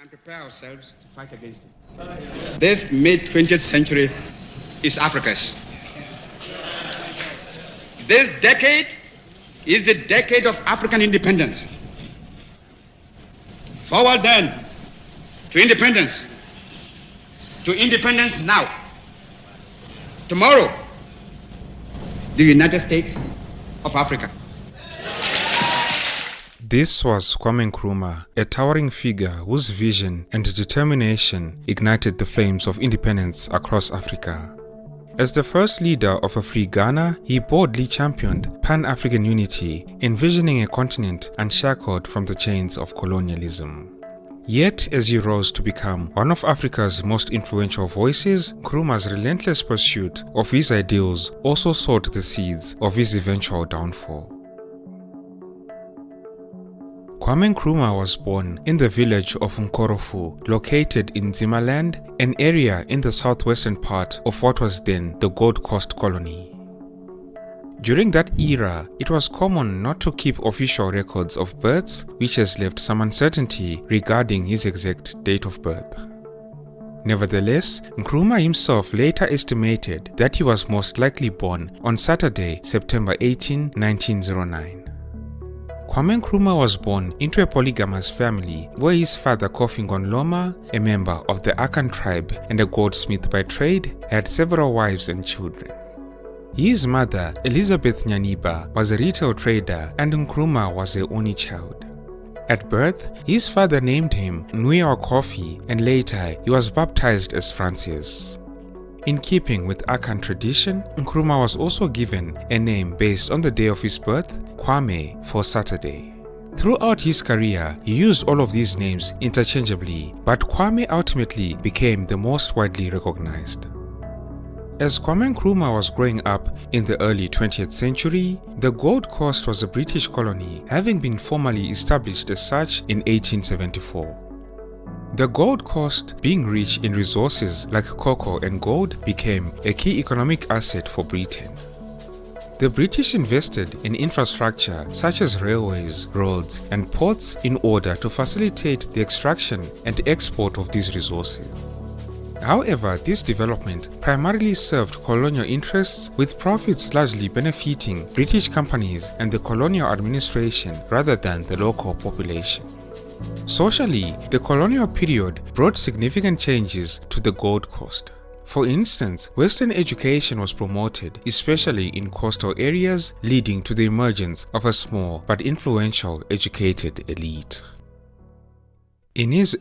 and prepare ourselves to fight against it. This mid-20th century is Africa's. This decade is the decade of African independence. Forward then to independence. To independence now. Tomorrow, the United States of Africa. This was Kwame Nkrumah, a towering figure whose vision and determination ignited the flames of independence across Africa. As the first leader of a free Ghana, he boldly championed Pan-African unity, envisioning a continent unshackled from the chains of colonialism. Yet, as he rose to become one of Africa's most influential voices, Nkrumah's relentless pursuit of his ideals also sowed the seeds of his eventual downfall. Kwame Nkrumah was born in the village of Nkroful, located in Zimaland, an area in the southwestern part of what was then the Gold Coast colony. During that era, it was common not to keep official records of births, which has left some uncertainty regarding his exact date of birth. Nevertheless, Nkrumah himself later estimated that he was most likely born on Saturday, September 18, 1909. Kwame Nkrumah was born into a polygamous family where his father Kofingon Loma, a member of the Akan tribe and a goldsmith by trade, had several wives and children. His mother, Elizabeth Nyaniba, was a retail trader and Nkrumah was their only child. At birth, his father named him Kofi and later he was baptized as Francis. In keeping with Akan tradition, Nkrumah was also given a name based on the day of his birth, Kwame, for Saturday. Throughout his career, he used all of these names interchangeably, but Kwame ultimately became the most widely recognized. As Kwame Nkrumah was growing up in the early 20th century, the Gold Coast was a British colony, having been formally established as such in 1874. The Gold Coast, being rich in resources like cocoa and gold, became a key economic asset for Britain. The British invested in infrastructure such as railways, roads, and ports in order to facilitate the extraction and export of these resources. However, this development primarily served colonial interests, with profits largely benefiting British companies and the colonial administration rather than the local population. Socially, the colonial period brought significant changes to the Gold Coast. For instance, Western education was promoted, especially in coastal areas, leading to the emergence of a small but influential educated elite. In his